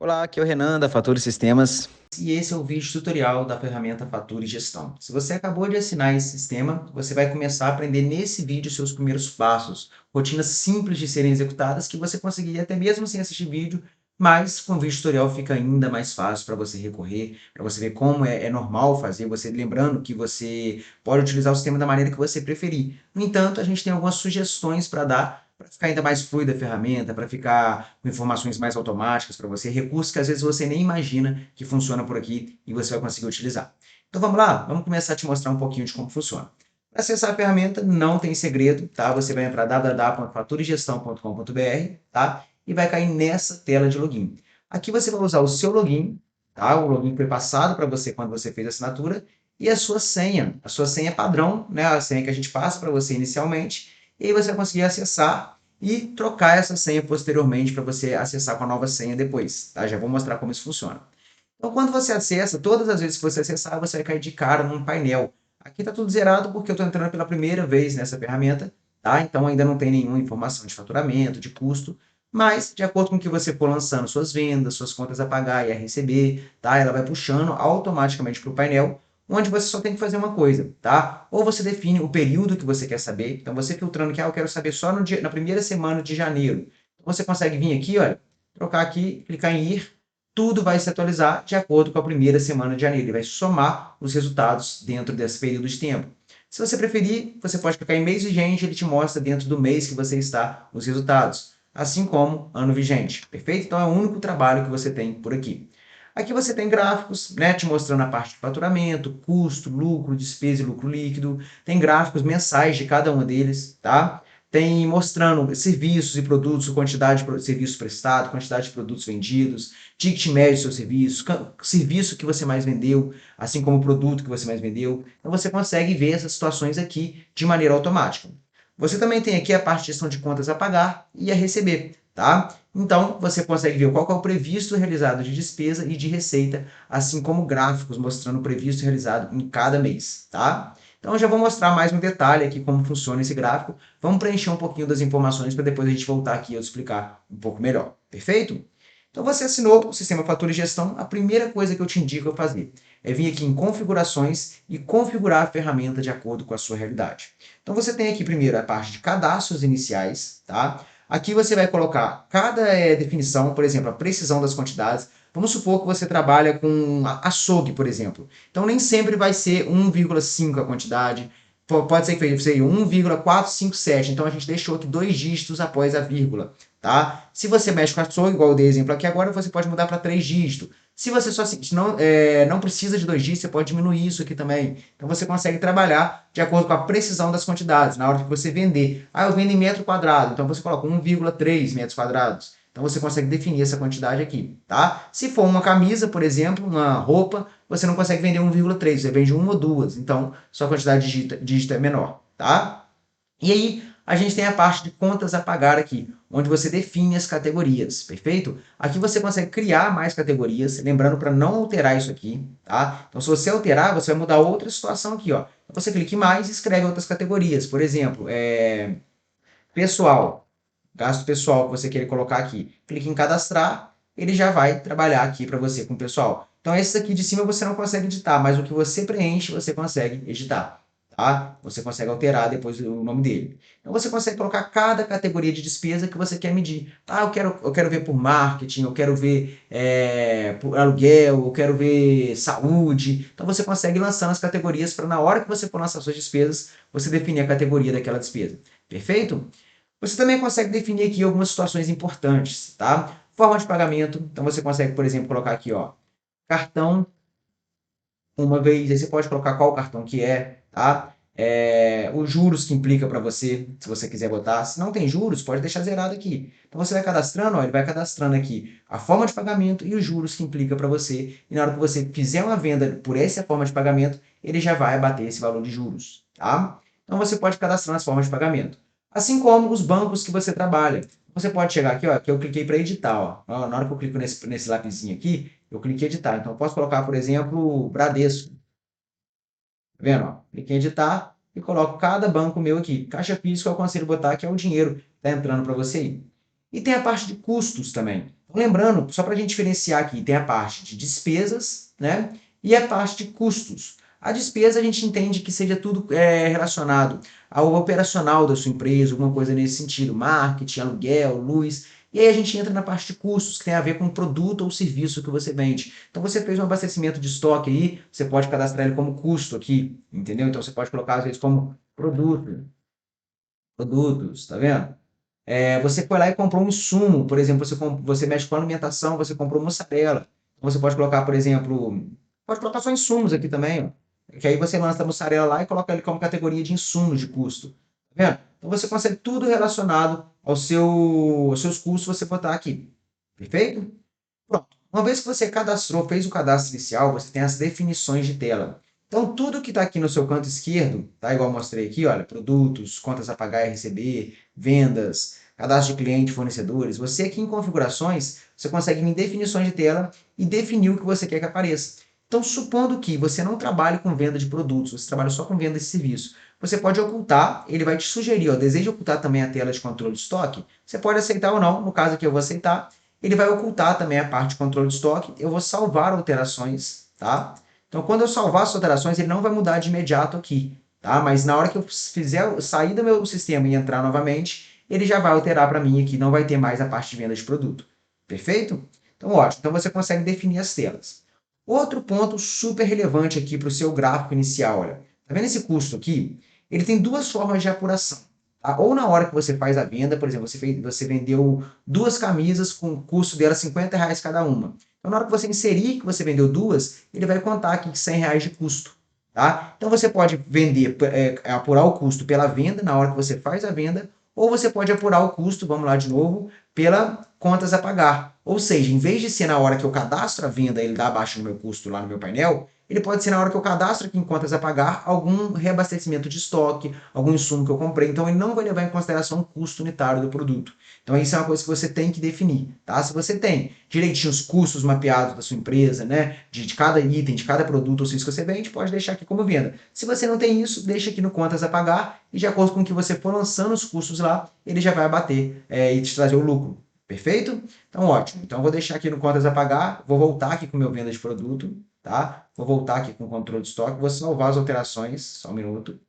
Olá, aqui é o Renan da Fatura Sistemas. E esse é o vídeo tutorial da ferramenta Fatura e Gestão. Se você acabou de assinar esse sistema, você vai começar a aprender nesse vídeo seus primeiros passos, rotinas simples de serem executadas que você conseguiria até mesmo sem assistir vídeo, mas com o vídeo tutorial fica ainda mais fácil para você recorrer, para você ver como é normal fazer, você lembrando que você pode utilizar o sistema da maneira que você preferir. No entanto, a gente tem algumas sugestões para dar para ficar ainda mais fluida a ferramenta, para ficar com informações mais automáticas para você, recursos que às vezes você nem imagina que funciona por aqui e você vai conseguir utilizar. Então vamos lá, vamos começar a te mostrar um pouquinho de como funciona. Para acessar a ferramenta não tem segredo, tá? Você vai entrar www.faturegestão.com.br, tá? E vai cair nessa tela de login. Aqui você vai usar o seu login, tá? O login que foi passado para você quando você fez a assinatura e a sua senha. A sua senha padrão, né? A senha que a gente passa para você inicialmente. E aí você vai conseguir acessar e trocar essa senha posteriormente para você acessar com a nova senha depois, tá? Já vou mostrar como isso funciona. Então, quando você acessa, todas as vezes que você acessar, você vai cair de cara num painel. Aqui está tudo zerado porque eu estou entrando pela primeira vez nessa ferramenta, tá? Então ainda não tem nenhuma informação de faturamento, de custo, mas de acordo com o que você for lançando suas vendas, suas contas a pagar e a receber, tá? Ela vai puxando automaticamente para o painel, onde você só tem que fazer uma coisa, tá? Ou você define o período que você quer saber. Então você filtrando que eu quero saber só no dia, na primeira semana de janeiro. Então, você consegue vir aqui, olha, trocar aqui, clicar em ir, tudo vai se atualizar de acordo com a primeira semana de janeiro. Ele vai somar os resultados dentro desse período de tempo. Se você preferir, você pode clicar em mês vigente, ele te mostra dentro do mês que você está os resultados, assim como ano vigente, perfeito? Então é o único trabalho que você tem por aqui. Aqui você tem gráficos, né, te mostrando a parte de faturamento, custo, lucro, despesa e lucro líquido. Tem gráficos mensais de cada um deles, tá? Tem mostrando serviços e produtos, quantidade de serviços prestados, quantidade de produtos vendidos, ticket médio do seu serviço, serviço que você mais vendeu, assim como o produto que você mais vendeu. Então você consegue ver essas situações aqui de maneira automática. Você também tem aqui a parte de gestão de contas a pagar e a receber, tá? Então você consegue ver qual é o previsto realizado de despesa e de receita, assim como gráficos mostrando o previsto realizado em cada mês, tá? Então eu já vou mostrar mais no detalhe aqui como funciona esse gráfico. Vamos preencher um pouquinho das informações para depois a gente voltar aqui e eu explicar um pouco melhor. Perfeito? Então você assinou o sistema Fatura e Gestão, a primeira coisa que eu te indico a fazer é vir aqui em configurações e configurar a ferramenta de acordo com a sua realidade. Então você tem aqui primeiro a parte de cadastros iniciais, tá? Aqui você vai colocar cada definição, por exemplo, a precisão das quantidades. Vamos supor que você trabalha com açougue, por exemplo. Então nem sempre vai ser 1,5 a quantidade, pode ser que seja 1,457, então a gente deixou aqui 2 dígitos após a vírgula, tá? Se você mexe com açougue, igual eu dei exemplo aqui agora, você pode mudar para 3 dígitos. Se você só não precisa de 2 dígitos, você pode diminuir isso aqui também. Então você consegue trabalhar de acordo com a precisão das quantidades, na hora que você vender. Ah, eu vendo em metro quadrado, então você coloca 1,3 metros quadrados. Então você consegue definir essa quantidade aqui, tá? Se for uma camisa, por exemplo, uma roupa, você não consegue vender 1,3, você vende uma ou duas. Então, sua quantidade de dígito é menor, tá? E aí, a gente tem a parte de contas a pagar aqui, onde você define as categorias, perfeito? Aqui você consegue criar mais categorias, lembrando para não alterar isso aqui, tá? Então, se você alterar, você vai mudar outra situação aqui, ó. Então, você clica em mais e escreve outras categorias. Por exemplo, pessoal, gasto pessoal que você queira colocar aqui. Clique em cadastrar, ele já vai trabalhar aqui para você com o pessoal. Então, esses aqui de cima você não consegue editar, mas o que você preenche, você consegue editar. Tá? Você consegue alterar depois o nome dele. Então, você consegue colocar cada categoria de despesa que você quer medir. Ah, eu quero ver por marketing, eu quero ver por aluguel, eu quero ver saúde. Então, você consegue ir lançando as categorias para na hora que você for lançar suas despesas, você definir a categoria daquela despesa. Perfeito? Você também consegue definir aqui algumas situações importantes, tá? Forma de pagamento, então você consegue, por exemplo, colocar aqui, ó, cartão uma vez, aí você pode colocar qual cartão que é, tá? Os juros que implica para você, se você quiser botar. Se não tem juros, pode deixar zerado aqui. Então você vai cadastrando, ó, ele vai cadastrando aqui a forma de pagamento e os juros que implica para você. E na hora que você fizer uma venda por essa forma de pagamento, ele já vai abater esse valor de juros, tá? Então você pode cadastrar as formas de pagamento. Assim como os bancos que você trabalha. Você pode chegar aqui, ó, que eu cliquei para editar, ó. Na hora que eu clico nesse lapisinho aqui, eu cliquei em editar. Então eu posso colocar, por exemplo, Bradesco. Tá vendo? Ó? Cliquei em editar e coloco cada banco meu aqui. Caixa física eu consigo botar que é o dinheiro que está entrando para você aí. E tem a parte de custos também. Então, lembrando, só para a gente diferenciar aqui, tem a parte de despesas, né? E a parte de custos. A despesa a gente entende que seja tudo relacionado ao operacional da sua empresa, alguma coisa nesse sentido, marketing, aluguel, luz. E aí a gente entra na parte de custos, que tem a ver com o produto ou serviço que você vende. Então você fez um abastecimento de estoque aí, você pode cadastrar ele como custo aqui, entendeu? Então você pode colocar às vezes como produtos, tá vendo? Você foi lá e comprou um insumo, por exemplo, você mexe com alimentação, você comprou mussarela. Você pode colocar, por exemplo, pode colocar só insumos aqui também, ó. Que aí você lança a mussarela lá e coloca ele como categoria de insumos de custo. Tá vendo? Então você consegue tudo relacionado aos seus custos, você botar aqui. Perfeito? Pronto. Uma vez que você cadastrou, fez o cadastro inicial, você tem as definições de tela. Então, tudo que está aqui no seu canto esquerdo, tá? Igual eu mostrei aqui, olha, produtos, contas a pagar e receber, vendas, cadastro de cliente, fornecedores. Você aqui em configurações, você consegue ir em definições de tela e definir o que você quer que apareça. Então, supondo que você não trabalhe com venda de produtos, você trabalha só com venda de serviço, você pode ocultar, ele vai te sugerir, ó, deseja ocultar também a tela de controle de estoque? Você pode aceitar ou não, no caso aqui eu vou aceitar, ele vai ocultar também a parte de controle de estoque. Eu vou salvar alterações, tá? Então, quando eu salvar as alterações, ele não vai mudar de imediato aqui, tá? Mas na hora que eu fizer sair do meu sistema e entrar novamente, ele já vai alterar para mim aqui, não vai ter mais a parte de venda de produto. Perfeito? Então, ótimo. Então, você consegue definir as telas. Outro ponto super relevante aqui para o seu gráfico inicial, olha. Tá vendo esse custo aqui? Ele tem duas formas de apuração. Tá? Ou na hora que você faz a venda, por exemplo, você vendeu duas camisas com o custo dela R$ 50 cada uma. Então, na hora que você inserir que você vendeu duas, ele vai contar aqui R$ 100 de custo. Tá? Então, você pode vender, apurar o custo pela venda na hora que você faz a venda, ou você pode apurar o custo, vamos lá de novo, pela contas a pagar. Ou seja, em vez de ser na hora que eu cadastro a venda, ele dá baixa no meu custo lá no meu painel, ele pode ser na hora que eu cadastro aqui em contas a pagar algum reabastecimento de estoque, algum insumo que eu comprei. Então, ele não vai levar em consideração o custo unitário do produto. Então, isso é uma coisa que você tem que definir, tá? Se você tem direitinho os custos mapeados da sua empresa, né? De cada item, de cada produto ou serviço que você vende, pode deixar aqui como venda. Se você não tem isso, deixa aqui no contas a pagar e de acordo com o que você for lançando os custos lá, ele já vai abater e te trazer o lucro. Perfeito? Então, ótimo. Então, eu vou deixar aqui no contas a pagar, vou voltar aqui com o meu venda de produto, tá? Vou voltar aqui com o controle de estoque, vou salvar as alterações, só um minuto.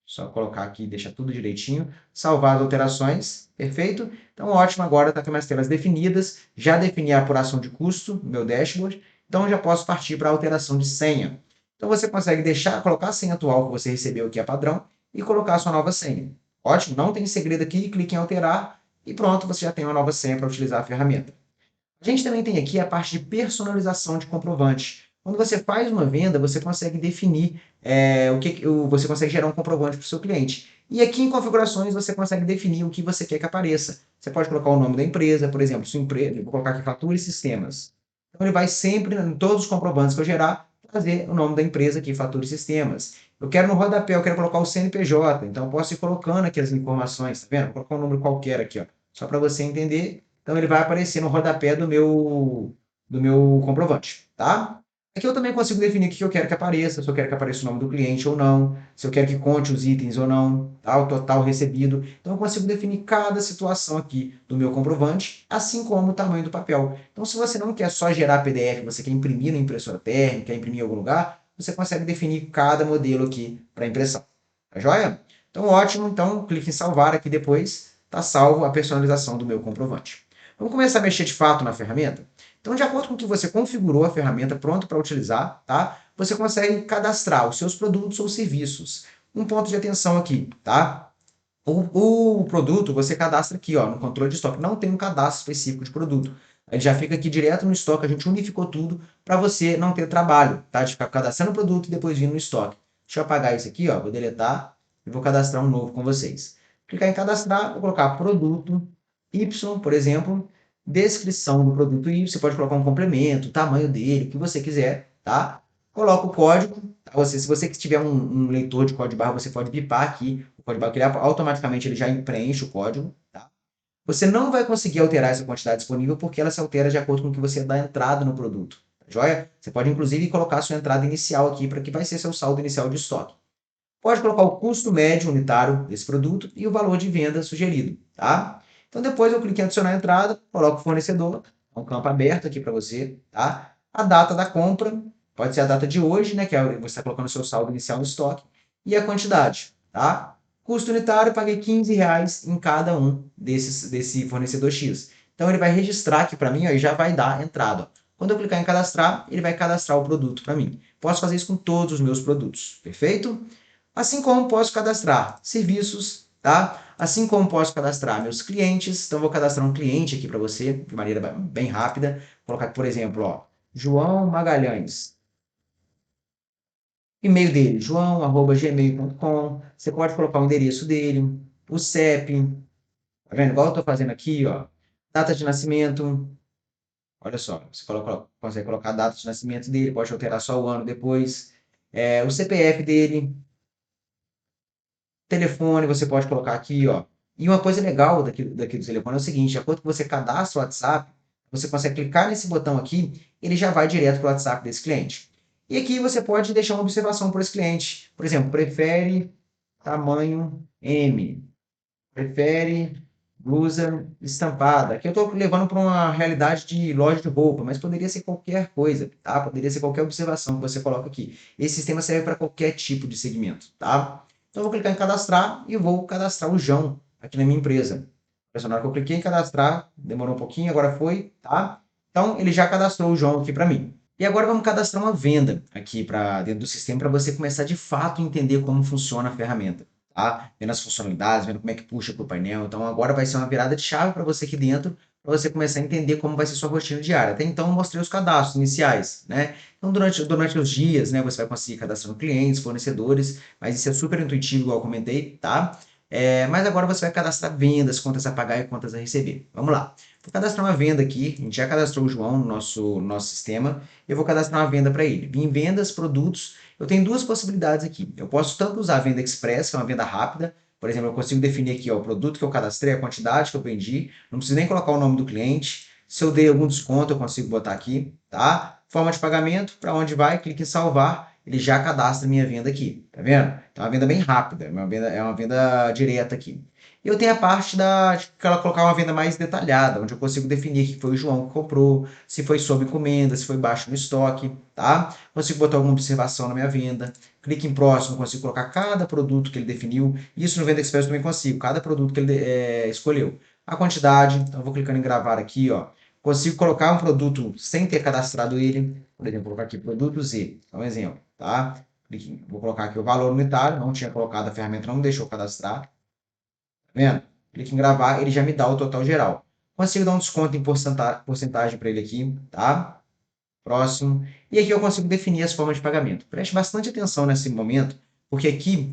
Só colocar aqui, deixar tudo direitinho. Salvar as alterações, perfeito? Então, ótimo, agora está com minhas telas definidas. Já defini a apuração de custo no meu dashboard. Então, já posso partir para a alteração de senha. Então, você consegue colocar a senha atual que você recebeu aqui, a padrão, e colocar a sua nova senha. Ótimo, não tem segredo aqui, clique em alterar e pronto, você já tem uma nova senha para utilizar a ferramenta. A gente também tem aqui a parte de personalização de comprovante. Quando você faz uma venda, você consegue definir você consegue gerar um comprovante para o seu cliente. E aqui em configurações você consegue definir o que você quer que apareça. Você pode colocar o nome da empresa, por exemplo, sua empresa, vou colocar aqui Fatura e Sistemas. Então ele vai sempre, em todos os comprovantes que eu gerar, trazer o nome da empresa aqui, Fatura e Sistemas. Eu quero no rodapé, eu quero colocar o CNPJ, então eu posso ir colocando aqui as informações, tá vendo? Vou colocar um número qualquer aqui, ó, só para você entender. Então ele vai aparecer no rodapé do meu comprovante, tá? Aqui eu também consigo definir o que eu quero que apareça, se eu quero que apareça o nome do cliente ou não, se eu quero que conte os itens ou não, tá? O total recebido. Então eu consigo definir cada situação aqui do meu comprovante, assim como o tamanho do papel. Então se você não quer só gerar PDF, você quer imprimir na impressora térmica, quer imprimir em algum lugar, você consegue definir cada modelo aqui para impressão. Tá joia? Então ótimo, então clique em salvar aqui depois, tá salvo a personalização do meu comprovante. Vamos começar a mexer de fato na ferramenta? Então, de acordo com o que você configurou a ferramenta pronta para utilizar, tá? Você consegue cadastrar os seus produtos ou serviços. Um ponto de atenção aqui, tá? O produto você cadastra aqui, ó, no controle de estoque. Não tem um cadastro específico de produto. Ele já fica aqui direto no estoque, a gente unificou tudo para você não ter trabalho, tá? De ficar cadastrando o produto e depois vindo no estoque. Deixa eu apagar isso aqui, ó, vou deletar e vou cadastrar um novo com vocês. Clicar em cadastrar, vou colocar produto Y, por exemplo, descrição do produto Y, você pode colocar um complemento, o tamanho dele, o que você quiser, tá? Coloca o código, tá? Se você tiver um leitor de código barra, você pode bipar aqui o código barra, que automaticamente ele já preenche o código, tá? Você não vai conseguir alterar essa quantidade disponível porque ela se altera de acordo com o que você dá entrada no produto, tá joia? Você pode inclusive colocar a sua entrada inicial aqui para que vai ser seu saldo inicial de estoque. Pode colocar o custo médio unitário desse produto e o valor de venda sugerido, tá? Então depois eu clico em adicionar entrada, coloco o fornecedor, É um campo aberto aqui para você, tá? A data da compra, pode ser a data de hoje, né? Que você está colocando o seu saldo inicial no estoque. E a quantidade, tá? Custo unitário, eu paguei R$ 15 em cada um desse fornecedor X. Então, ele vai registrar aqui para mim, ó, e já vai dar entrada. Ó. Quando eu clicar em cadastrar, ele vai cadastrar o produto para mim. Posso fazer isso com todos os meus produtos, perfeito? Assim como posso cadastrar serviços, tá? Assim como posso cadastrar meus clientes. Então, vou cadastrar um cliente aqui para você, de maneira bem rápida. Vou colocar aqui, por exemplo, ó, João Magalhães. E-mail dele, joão@gmail.com. Você pode colocar o endereço dele, o CEP, tá vendo? Igual eu estou fazendo aqui, ó. Data de nascimento. Olha só, você consegue colocar a data de nascimento dele, pode alterar só o ano depois. O CPF dele, telefone, você pode colocar aqui, ó. E uma coisa legal daqui do telefone é o seguinte, enquanto você cadastra o WhatsApp, você consegue clicar nesse botão aqui, ele já vai direto para o WhatsApp desse cliente. E aqui você pode deixar uma observação para esse cliente. Por exemplo, prefere tamanho M, prefere blusa estampada. Aqui eu estou levando para uma realidade de loja de roupa, mas poderia ser qualquer coisa, tá? Poderia ser qualquer observação que você coloca aqui. Esse sistema serve para qualquer tipo de segmento, tá? Então eu vou clicar em cadastrar e vou cadastrar o João aqui na minha empresa. Na hora que eu cliquei em cadastrar, demorou um pouquinho, agora foi, tá? Então ele já cadastrou o João aqui para mim. E agora vamos cadastrar uma venda aqui para dentro do sistema para você começar de fato a entender como funciona a ferramenta, tá? Vendo as funcionalidades, vendo como é que puxa para o painel. Então agora vai ser uma virada de chave para você aqui dentro, para você começar a entender como vai ser sua rotina diária. Até então eu mostrei os cadastros iniciais, né? Então durante os dias, né, você vai conseguir cadastrando clientes, fornecedores, mas isso é super intuitivo, igual eu comentei, tá? Mas agora você vai cadastrar vendas, contas a pagar e contas a receber. Vamos lá. Vou cadastrar uma venda aqui. A gente já cadastrou o João no nosso sistema. Eu vou cadastrar uma venda para ele. Em vendas, produtos, eu tenho duas possibilidades aqui. Eu posso tanto usar a venda express, que é uma venda rápida. Por exemplo, eu consigo definir aqui ó, o produto que eu cadastrei, a quantidade que eu vendi. Não preciso nem colocar o nome do cliente. Se eu dei algum desconto, eu consigo botar aqui, tá? Forma de pagamento, para onde vai, clique em salvar, ele já cadastra minha venda aqui, tá vendo? Então é uma venda bem rápida, é uma venda direta aqui. E eu tenho a parte de colocar uma venda mais detalhada, onde eu consigo definir que foi o João que comprou, se foi sob encomenda, se foi baixo no estoque, tá? Consigo botar alguma observação na minha venda. Clique em próximo, consigo colocar cada produto que ele definiu. Isso no Venda Express eu também consigo, cada produto que ele escolheu. A quantidade, então eu vou clicando em gravar aqui, ó. Consigo colocar um produto sem ter cadastrado ele. Por exemplo, vou colocar aqui produto Z, é um exemplo, tá? Vou colocar aqui o valor unitário, não tinha colocado, a ferramenta não me deixou cadastrar. Tá vendo? Clique em gravar, ele já me dá o total geral. Consigo dar um desconto em porcentagem para ele aqui, tá? Próximo. E aqui eu consigo definir as formas de pagamento. Preste bastante atenção nesse momento, porque aqui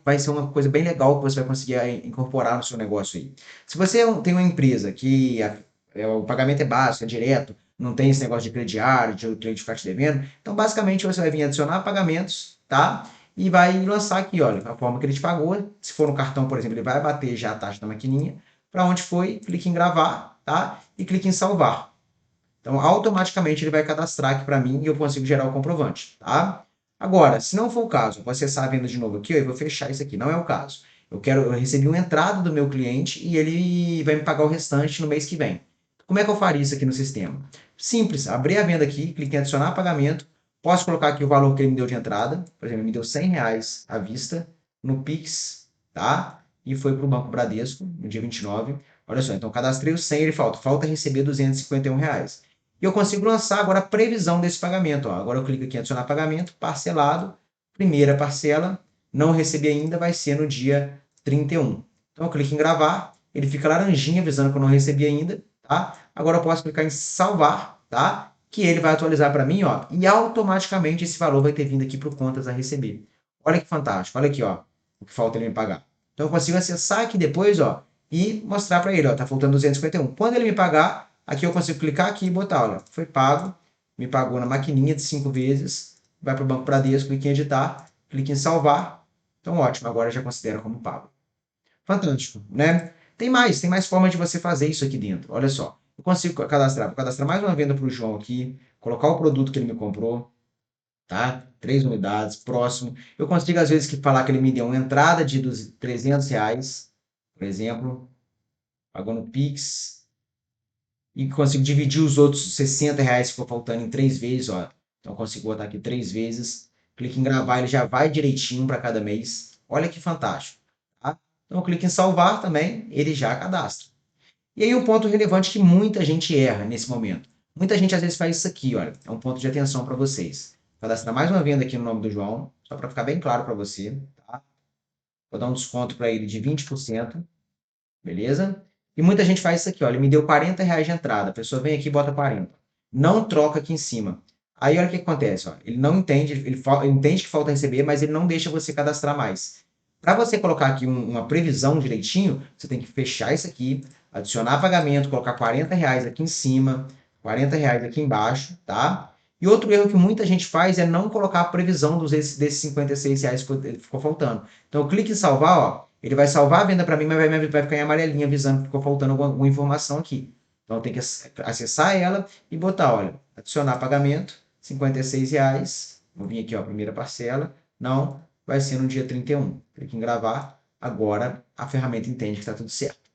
vai ser uma coisa bem legal que você vai conseguir incorporar no seu negócio aí. Se você tem uma empresa que o pagamento é básico, é direto, não tem esse negócio de crediário, de o cliente ficar te devendo, então basicamente você vai vir adicionar pagamentos, tá? E vai lançar aqui, olha, a forma que ele te pagou. Se for no cartão, por exemplo, ele vai bater já a taxa da maquininha. Para onde foi, clique em gravar, tá? E clique em salvar. Então, automaticamente ele vai cadastrar aqui para mim e eu consigo gerar o comprovante, tá? Agora, se não for o caso, vou acessar a venda de novo aqui ó, e vou fechar isso aqui. Não é o caso. Eu recebi uma entrada do meu cliente e ele vai me pagar o restante no mês que vem. Como é que eu faria isso aqui no sistema? Simples, abrir a venda aqui, clique em adicionar pagamento, posso colocar aqui o valor que ele me deu de entrada, por exemplo, ele me deu R$ 100 à vista no Pix, tá? E foi para o Banco Bradesco no dia 29. Olha só, então cadastrei o 100, ele falta receber R$ 251. E eu consigo lançar agora a previsão desse pagamento. Ó. Agora eu clico aqui em adicionar pagamento, parcelado, primeira parcela, não recebi ainda, vai ser no dia 31. Então eu clico em gravar, ele fica laranjinha avisando que eu não recebi ainda, tá? Agora eu posso clicar em salvar, tá? Que ele vai atualizar para mim, ó, e automaticamente esse valor vai ter vindo aqui para o contas a receber. Olha que fantástico, olha aqui, ó, o que falta ele me pagar. Então eu consigo acessar aqui depois, ó, e mostrar para ele, ó, tá faltando 251. Quando ele me pagar, aqui eu consigo clicar aqui e botar, olha, foi pago, me pagou na maquininha de 5 vezes, vai para o Banco Bradesco, clique em editar, clique em salvar. Então, ótimo, agora já considera como pago. Fantástico, né? Tem mais formas de você fazer isso aqui dentro. Olha só, eu consigo vou cadastrar mais uma venda para o João aqui, colocar o produto que ele me comprou, tá? 3 unidades, próximo. Eu consigo, às vezes, falar que ele me deu uma entrada de R$ 300, por exemplo, pagou no Pix. e consigo dividir os outros R$ 60 que ficou faltando em 3 vezes, ó. Então eu consigo botar aqui 3 vezes. Clique em gravar, ele já vai direitinho para cada mês. Olha que fantástico, tá? Então eu clico em salvar também, ele já cadastra. E aí um ponto relevante que muita gente erra nesse momento. Muita gente às vezes faz isso aqui, olha, é um ponto de atenção para vocês. Cadastrar mais uma venda aqui no nome do João, só para ficar bem claro para você, tá? Vou dar um desconto para ele de 20%, beleza? E muita gente faz isso aqui, olha, ele me deu R$ 40 de entrada, a pessoa vem aqui e bota 40. Não troca aqui em cima. Aí olha o que acontece, ó, ele não entende, ele entende que falta receber, mas ele não deixa você cadastrar mais. Para você colocar aqui uma previsão direitinho, você tem que fechar isso aqui, adicionar pagamento, colocar R$ 40 aqui em cima, R$ 40 aqui embaixo, tá? E outro erro que muita gente faz é não colocar a previsão desses R$ 56 que ficou faltando. Então, eu clique em salvar, ó, ele vai salvar a venda para mim, mas vai ficar em amarelinha avisando que ficou faltando alguma informação aqui. Então, eu tenho que acessar ela e botar, olha, adicionar pagamento, R$ 56. Vou vir aqui, ó, primeira parcela. Não, vai ser no dia 31. Clique em gravar. Agora a ferramenta entende que está tudo certo.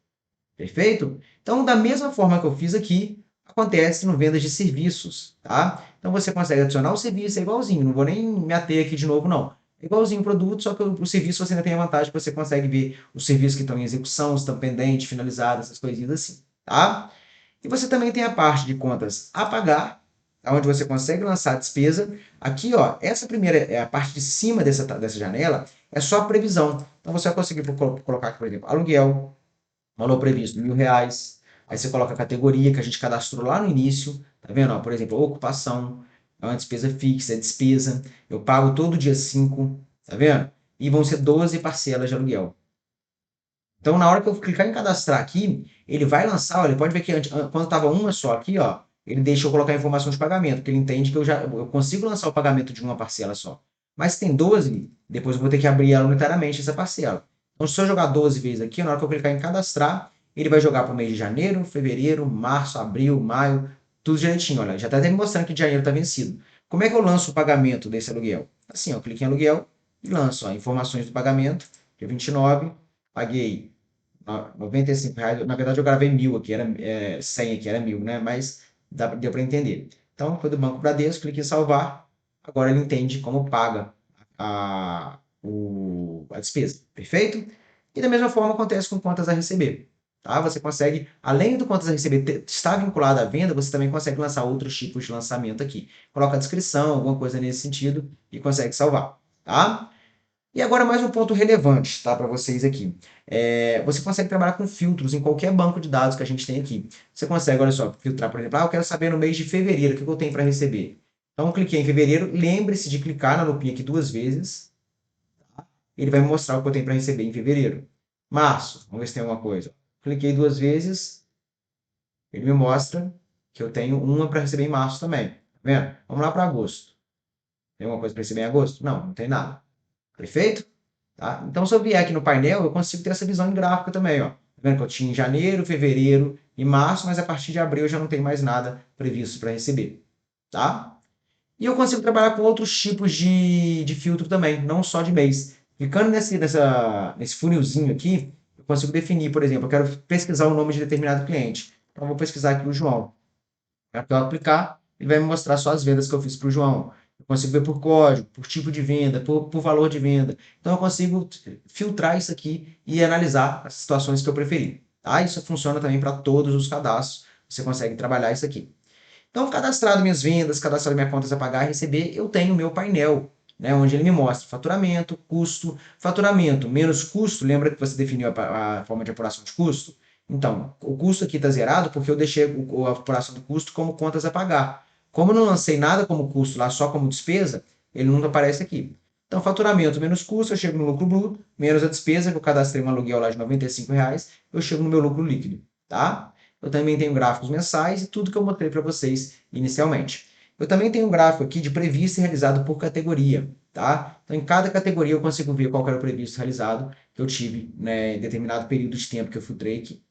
Perfeito? Então, da mesma forma que eu fiz aqui, acontece no vendas de serviços, tá? Então, você consegue adicionar o serviço, é igualzinho, não vou nem me ater aqui de novo, não. É igualzinho o produto, só que o serviço você ainda tem a vantagem que você consegue ver os serviços que estão em execução, estão pendentes, finalizados, essas coisinhas assim, tá? E você também tem a parte de contas a pagar, onde você consegue lançar a despesa. Aqui, ó, essa primeira é a parte de cima dessa janela, é só a previsão. Então, você vai conseguir colocar aqui, por exemplo, aluguel, valor previsto R$ 1.000. Aí você coloca a categoria que a gente cadastrou lá no início, tá vendo? Ó, por exemplo, ocupação, é uma despesa fixa, é despesa. Eu pago todo dia 5, tá vendo? E vão ser 12 parcelas de aluguel. Então, na hora que eu clicar em cadastrar aqui, ele vai lançar, ó, ele pode ver que quando estava uma só aqui, ó, ele deixa eu colocar a informação de pagamento, porque ele entende que eu consigo lançar o pagamento de uma parcela só. Mas se tem 12, depois eu vou ter que abrir ela unitariamente, essa parcela. Então, se eu jogar 12 vezes aqui, na hora que eu clicar em cadastrar, ele vai jogar para o mês de janeiro, fevereiro, março, abril, maio, tudo direitinho. Olha, já está até me mostrando que de janeiro está vencido. Como é que eu lanço o pagamento desse aluguel? Assim, ó, eu clico em aluguel e lanço, ó, informações do pagamento, dia 29, paguei R$ 95. Na verdade, eu gravei 1.000 aqui, era 100 aqui, era 1.000, né? Mas deu para entender. Então, foi do Banco Bradesco, clique em salvar. Agora ele entende como paga a despesa. Perfeito? E da mesma forma acontece com contas a receber. Tá? Você consegue, além do contas a receber estar vinculado à venda, você também consegue lançar outros tipos de lançamento aqui. Coloca a descrição, alguma coisa nesse sentido e consegue salvar. Tá? E agora mais um ponto relevante, tá, para vocês aqui. Você consegue trabalhar com filtros em qualquer banco de dados que a gente tem aqui. Você consegue, olha só, filtrar, por exemplo, eu quero saber no mês de fevereiro o que eu tenho para receber. Então, eu cliquei em fevereiro, lembre-se de clicar na lupinha aqui 2 vezes. Ele vai me mostrar o que eu tenho para receber em fevereiro. Março, vamos ver se tem alguma coisa. Cliquei 2 vezes, ele me mostra que eu tenho uma para receber em março também. Tá vendo? Vamos lá para agosto. Tem alguma coisa para receber em agosto? Não, não tem nada. Perfeito? Tá? Então, se eu vier aqui no painel, eu consigo ter essa visão em gráfico também. Ó. Tá vendo que eu tinha em janeiro, fevereiro e março, mas a partir de abril eu já não tenho mais nada previsto para receber. Tá? E eu consigo trabalhar com outros tipos de filtro também, não só de mês. Clicando nesse funilzinho aqui, eu consigo definir, por exemplo, eu quero pesquisar o nome de determinado cliente. Então, eu vou pesquisar aqui o João. Para eu aplicar, ele vai me mostrar só as vendas que eu fiz para o João. Eu consigo ver por código, por tipo de venda, por valor de venda. Então, eu consigo filtrar isso aqui e analisar as situações que eu preferir. Tá? Isso funciona também para todos os cadastros. Você consegue trabalhar isso aqui. Então, cadastrado minhas vendas, cadastrado minhas contas a pagar e receber, eu tenho o meu painel, né, onde ele me mostra faturamento, custo, faturamento menos custo. Lembra que você definiu a forma de apuração de custo? Então, o custo aqui está zerado porque eu deixei a apuração do custo como contas a pagar. Como eu não lancei nada como custo lá, só como despesa, ele não aparece aqui. Então, faturamento menos custo, eu chego no lucro bruto, menos a despesa, que eu cadastrei um aluguel lá de R$ 95, eu chego no meu lucro líquido, tá? Eu também tenho gráficos mensais e tudo que eu mostrei para vocês inicialmente. Eu também tenho um gráfico aqui de previsto e realizado por categoria, tá? Então, em cada categoria eu consigo ver qual era o previsto realizado que eu tive, né, em determinado período de tempo que eu filtrei aqui.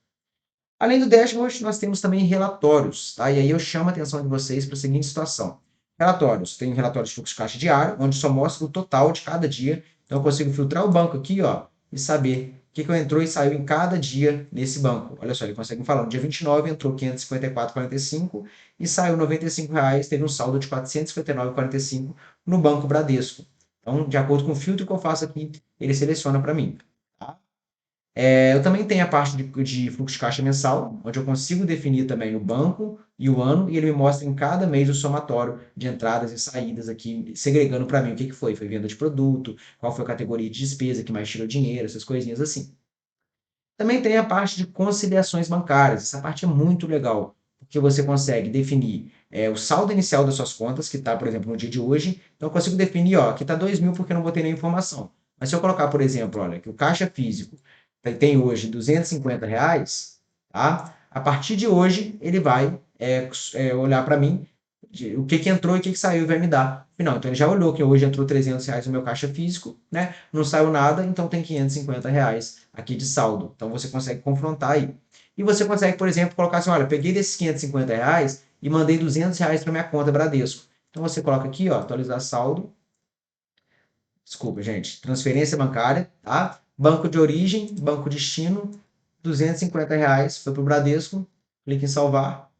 Além do dashboard, nós temos também relatórios, tá? E aí eu chamo a atenção de vocês para a seguinte situação. Relatórios, tem relatórios de fluxo de caixa diário, onde só mostra o total de cada dia. Então eu consigo filtrar o banco aqui, ó, e saber que entrou e saiu em cada dia nesse banco. Olha só, ele consegue me falar, no dia 29 entrou 554,45 e saiu R$ 95, teve um saldo de 459,45 no Banco Bradesco. Então, de acordo com o filtro que eu faço aqui, ele seleciona para mim. Tá? Eu também tenho a parte de fluxo de caixa mensal, onde eu consigo definir também o banco e o ano, e ele me mostra em cada mês o somatório de entradas e saídas aqui, segregando para mim o que foi. Foi venda de produto, qual foi a categoria de despesa que mais tirou dinheiro, essas coisinhas assim. Também tem a parte de conciliações bancárias. Essa parte é muito legal, porque você consegue definir o saldo inicial das suas contas, que está, por exemplo, no dia de hoje. Então, eu consigo definir, ó, aqui está 2.000 porque eu não botei nenhuma informação. Mas se eu colocar, por exemplo, olha, que o caixa físico tem hoje R$ 250, tá? A partir de hoje, ele vai olhar para mim o que entrou e o que saiu e vai me dar. Final, então ele já olhou que hoje entrou R$ 300 no meu caixa físico, né? Não saiu nada, então tem R$ 550 aqui de saldo. Então você consegue confrontar aí. E você consegue, por exemplo, colocar assim, olha, peguei desses R$ 550 e mandei R$ 200 para minha conta Bradesco. Então você coloca aqui, ó, atualizar saldo. Desculpa, gente. Transferência bancária, tá? Banco de origem, banco destino, R$ 250 foi para o Bradesco. Clique em salvar,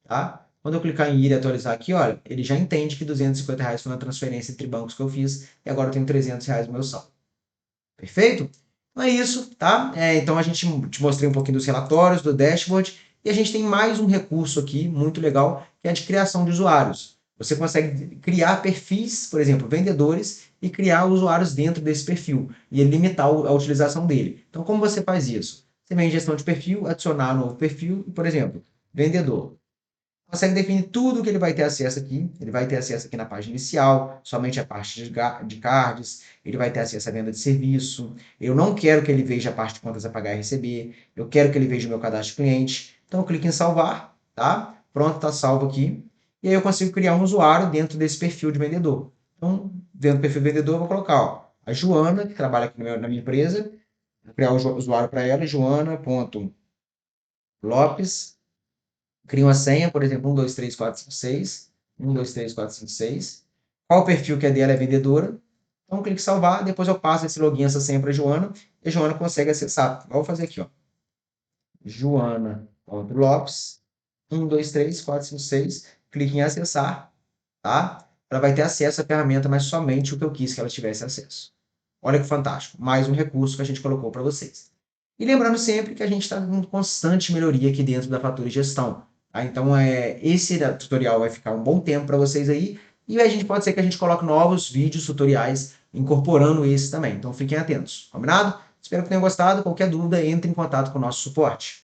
tá? Quando eu clicar em ir e atualizar aqui, olha, ele já entende que R$ 250 foi uma transferência entre bancos que eu fiz e agora eu tenho R$ 300 no meu saldo. Perfeito? Então é isso, tá? Então a gente te mostrei um pouquinho dos relatórios, do dashboard, e a gente tem mais um recurso aqui muito legal, que é a de criação de usuários. Você consegue criar perfis, por exemplo, vendedores, e criar usuários dentro desse perfil, e limitar a utilização dele. Então, como você faz isso? Você vem em gestão de perfil, adicionar um novo perfil, por exemplo, vendedor. Consegue definir tudo que ele vai ter acesso aqui. Ele vai ter acesso aqui na página inicial, somente a parte de cards. Ele vai ter acesso à venda de serviço. Eu não quero que ele veja a parte de contas a pagar e receber. Eu quero que ele veja o meu cadastro de cliente. Então, eu clico em salvar, tá? Pronto, está salvo aqui. E aí eu consigo criar um usuário dentro desse perfil de vendedor. Então, dentro do perfil vendedor, eu vou colocar ó, a Joana, que trabalha aqui na minha empresa. Vou criar um usuário para ela, joana.lopes. Crio uma senha, por exemplo, 123456, 123456. Qual o perfil que é dela é vendedora? Então, clique em salvar, depois eu passo esse login, essa senha para a Joana, e a Joana consegue acessar. Vou fazer aqui, ó. Joana.lopes, 123456, clique em acessar, tá? Ela vai ter acesso à ferramenta, mas somente o que eu quis que ela tivesse acesso. Olha que fantástico, mais um recurso que a gente colocou para vocês. E lembrando sempre que a gente está em constante melhoria aqui dentro da Fatura e Gestão. Tá? Então, esse tutorial vai ficar um bom tempo para vocês aí, e a gente pode ser que a gente coloque novos vídeos tutoriais incorporando esse também. Então, fiquem atentos, combinado? Espero que tenham gostado. Qualquer dúvida, entre em contato com o nosso suporte.